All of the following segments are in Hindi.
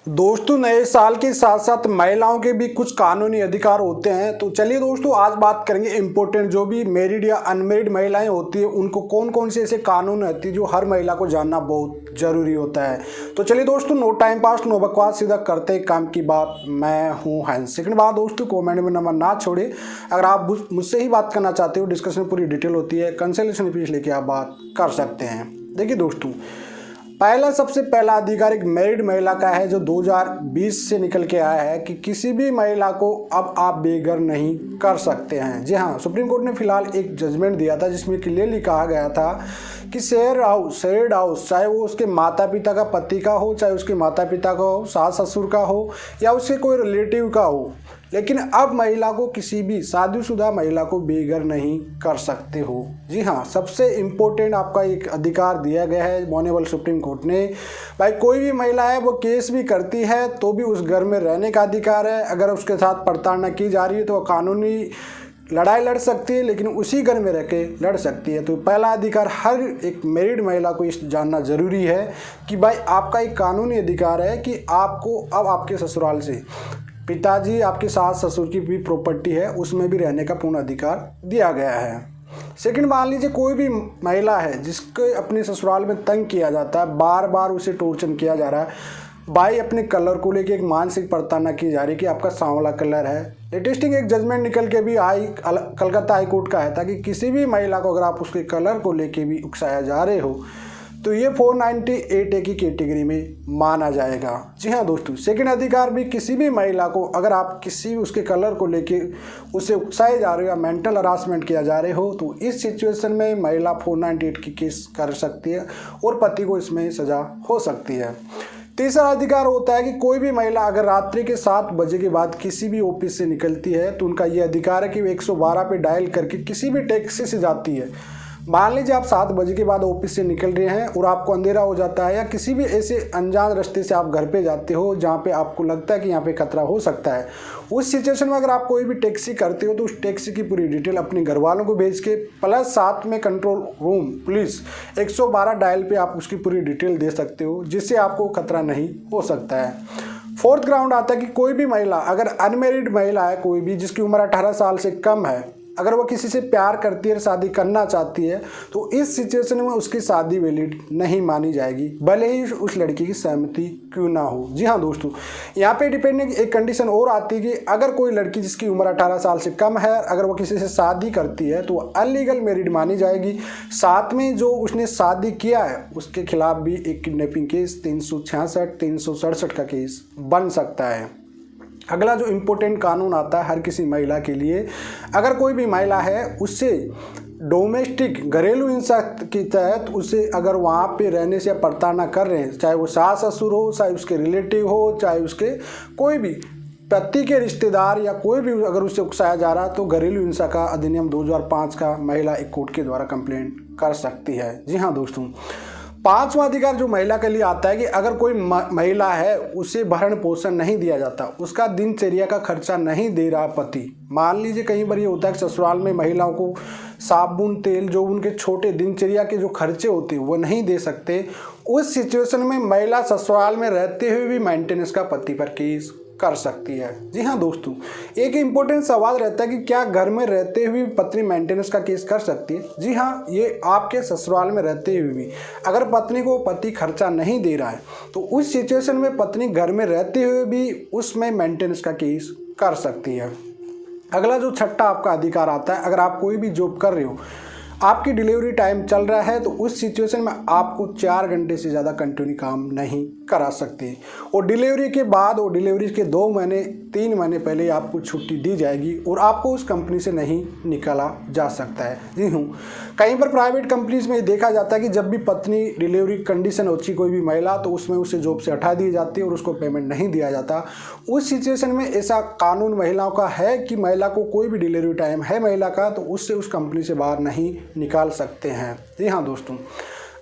दोस्तों, नए साल के साथ साथ महिलाओं के भी कुछ कानूनी अधिकार होते हैं। तो चलिए दोस्तों, आज बात करेंगे इम्पोर्टेंट जो भी मैरिड या अनमैरिड महिलाएं होती है उनको कौन कौन से ऐसे कानून होती है जो हर महिला को जानना बहुत ज़रूरी होता है। तो चलिए दोस्तों, नो टाइम पास नो बकवास, सीधा करते काम की बात। मैं हूँ हैंस। सेकंड बात दोस्तों, कॉमेंट में नंबर ना छोड़िए। अगर आप मुझसे ही बात करना चाहते हो, डिस्कशन पूरी डिटेल होती है, कंसल्टेशन फीस लेके आप बात कर सकते हैं। देखिए दोस्तों, सबसे पहला अधिकार एक मैरिड महिला का है जो 2020 से निकल के आया है कि किसी भी महिला को अब आप बेघर नहीं कर सकते हैं। जी हाँ, सुप्रीम कोर्ट ने फिलहाल एक जजमेंट दिया था जिसमें क्लियरली कहा गया था कि शेयर्ड हाउस चाहे वो उसके माता पिता का पति का हो, चाहे उसके माता पिता का हो, सास ससुर का हो या उसके कोई रिलेटिव का हो, लेकिन अब महिला को किसी भी शादीशुदा महिला को बेघर नहीं कर सकते हो। जी हाँ, सबसे इम्पोर्टेंट आपका एक अधिकार दिया गया है मॉनेबल सुप्रीम कोर्ट ने। भाई कोई भी महिला है वो केस भी करती है तो भी उस घर में रहने का अधिकार है। अगर उसके साथ प्रताड़ना की जा रही है तो कानूनी लड़ाई लड़ सकती है, लेकिन उसी घर में रह के लड़ सकती है। तो पहला अधिकार हर एक मैरिड महिला को इस जानना ज़रूरी है कि भाई आपका एक कानूनी अधिकार है कि आपको अब आपके ससुराल से पिताजी, आपके सास ससुर की भी प्रॉपर्टी है उसमें भी रहने का पूर्ण अधिकार दिया गया है। सेकंड, मान लीजिए कोई भी महिला है जिसके अपने ससुराल में तंग किया जाता है, बार बार उसे टॉर्चर किया जा रहा है। भाई अपने कलर को लेके एक मानसिक प्रताड़ना की जा रही है कि आपका सांवला कलर है। लेटेस्टिंग एक जजमेंट निकल के भी कलकत्ता हाई कोर्ट का है था कि किसी भी महिला को अगर आप उसके कलर को लेके भी उकसाया जा रहे हो तो ये 498A की कैटेगरी में माना जाएगा। जी हाँ दोस्तों, सेकंड अधिकार भी किसी भी महिला को अगर आप किसी भी उसके कलर को लेके उसे उकसाए जा रहे हो या मेंटल हरासमेंट किया जा रहे हो तो इस सिचुएशन में महिला 498 की केस कर सकती है और पति को इसमें सजा हो सकती है। तीसरा अधिकार होता है कि कोई भी महिला अगर रात्रि के 7 बजे के बाद किसी भी ऑफिस से निकलती है तो उनका ये अधिकार है कि वो 112 पे डायल करके किसी भी टैक्सी से जाती है। मान लीजिए आप 7 बजे के बाद ऑफिस से निकल रहे हैं और आपको अंधेरा हो जाता है या किसी भी ऐसे अनजान रास्ते से आप घर पे जाते हो जहाँ पे आपको लगता है कि यहाँ पे खतरा हो सकता है। उस सिचुएशन में अगर आप कोई भी टैक्सी करते हो तो उस टैक्सी की पूरी डिटेल अपने घर वालों को भेज के प्लस साथ में कंट्रोल रूम पुलिस 112 डायल पे आप उसकी पूरी डिटेल दे सकते हो जिससे आपको खतरा नहीं हो सकता है। फोर्थ ग्राउंड आता है कि कोई भी महिला अगर अनमेरिड महिला है, कोई भी जिसकी उम्र 18 साल से कम है, अगर वो किसी से प्यार करती है, शादी करना चाहती है तो इस सिचुएशन में उसकी शादी वैलिड नहीं मानी जाएगी, भले ही उस लड़की की सहमति क्यों ना हो। जी हाँ दोस्तों, यहाँ पे डिपेंडिंग एक कंडीशन और आती है कि अगर कोई लड़की जिसकी उम्र 18 साल से कम है अगर वो किसी से शादी करती है तो अनलीगल मैरिड मानी जाएगी। साथ में जो उसने शादी किया है उसके खिलाफ भी एक किडनैपिंग केस 366 367 का केस बन सकता है। अगला जो इम्पोर्टेंट कानून आता है हर किसी महिला के लिए, अगर कोई भी महिला है उससे डोमेस्टिक घरेलू हिंसा के तहत उसे अगर वहाँ पे रहने से प्रताड़ना कर रहे हैं, चाहे वो सास ससुर हो, चाहे उसके रिलेटिव हो, चाहे उसके कोई भी पति के रिश्तेदार या कोई भी अगर उससे उकसाया जा रहा है तो घरेलू हिंसा का अधिनियम 2005 का महिला एक कोर्ट के द्वारा कंप्लेंट कर सकती है। जी हाँ दोस्तों, पांचवा अधिकार जो महिला के लिए आता है कि अगर कोई महिला है उसे भरण पोषण नहीं दिया जाता, उसका दिनचर्या का खर्चा नहीं दे रहा पति। मान लीजिए कई बार ये होता है कि ससुराल में महिलाओं को साबुन तेल जो उनके छोटे दिनचर्या के जो खर्चे होते हैं वो नहीं दे सकते। उस सिचुएशन में महिला ससुराल में रहते हुए भी मेंटेनेंस का पति पर केस कर सकती है। जी हाँ दोस्तों, एक इम्पोर्टेंट सवाल रहता है कि क्या घर में रहते हुए पत्नी मेंटेनेंस का केस कर सकती है। जी हाँ, ये आपके ससुराल में रहते हुए भी अगर पत्नी को पति खर्चा नहीं दे रहा है तो उस सिचुएशन में पत्नी घर में रहते हुए भी उसमें मेंटेनेंस का केस कर सकती है। अगला जो छठा आपका अधिकार आता है, अगर आप कोई भी जॉब कर रहे हो, आपकी डिलीवरी टाइम चल रहा है तो उस सिचुएशन में आपको 4 घंटे से ज़्यादा कंटिन्यू काम नहीं करा सकते और डिलीवरी के बाद और डिलीवरी के 2 महीने 3 महीने पहले आपको छुट्टी दी जाएगी और आपको उस कंपनी से नहीं निकाला जा सकता है। जी हूँ, कहीं पर प्राइवेट कंपनीज में देखा जाता है कि जब भी पत्नी डिलीवरी कंडीशन होती कोई भी महिला तो उसमें उसे जॉब से हटा दी जाती है और उसको पेमेंट नहीं दिया जाता। उस सिचुएशन में ऐसा कानून महिलाओं का है कि महिला को कोई भी डिलीवरी टाइम है महिला का तो उससे उस कंपनी से बाहर नहीं निकाल सकते हैं। जी हाँ दोस्तों,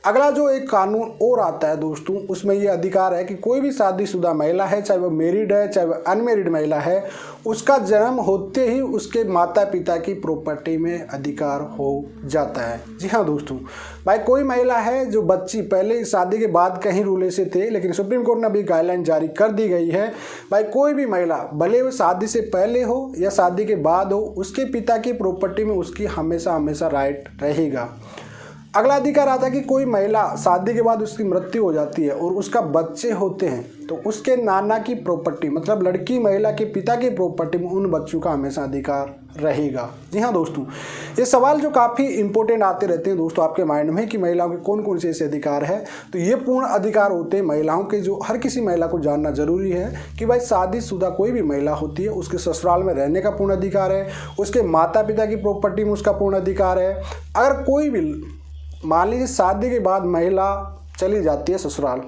अगला जो एक कानून और आता है दोस्तों, उसमें ये अधिकार है कि कोई भी शादीशुदा महिला है, चाहे वो मैरिड है चाहे वो अनमैरिड महिला है, उसका जन्म होते ही उसके माता पिता की प्रॉपर्टी में अधिकार हो जाता है। जी हाँ दोस्तों, भाई कोई महिला है जो बच्ची पहले शादी के बाद कहीं रूले से थे, लेकिन सुप्रीम कोर्ट ने अभी गाइडलाइन जारी कर दी गई है, भाई कोई भी महिला भले वो शादी से पहले हो या शादी के बाद हो, उसके पिता की प्रॉपर्टी में उसकी हमेशा हमेशा राइट रहेगा। अगला अधिकार आता है कि कोई महिला शादी के बाद उसकी मृत्यु हो जाती है और उसका बच्चे होते हैं, तो उसके नाना की प्रॉपर्टी मतलब लड़की महिला के पिता की प्रॉपर्टी में उन बच्चों का हमेशा अधिकार रहेगा। जी हाँ दोस्तों, ये सवाल जो काफ़ी इंपॉर्टेंट आते रहते हैं दोस्तों आपके माइंड में कि महिलाओं के कौन कौन से ऐसे अधिकार है, तो ये पूर्ण अधिकार होते हैं महिलाओं के, जो हर किसी महिला को जानना जरूरी है कि भाई शादीशुदा कोई भी महिला होती है उसके ससुराल में रहने का पूर्ण अधिकार है, उसके माता पिता की प्रॉपर्टी में उसका पूर्ण अधिकार है। अगर कोई भी मान लीजिए शादी के बाद महिला चली जाती है ससुराल,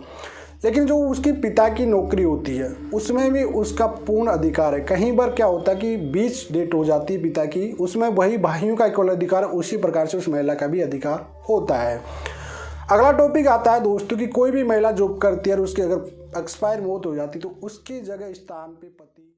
लेकिन जो उसके पिता की नौकरी होती है उसमें भी उसका पूर्ण अधिकार है। कहीं बार क्या होता है कि बीच डेट हो जाती है पिता की, उसमें वही भाइयों का इक्वल अधिकार है, उसी प्रकार से उस महिला का भी अधिकार होता है। अगला टॉपिक आता है दोस्तों कि कोई भी महिला जॉब करती है और उसकी अगर एक्सपायर मौत हो जाती तो उसकी जगह स्थान पे पति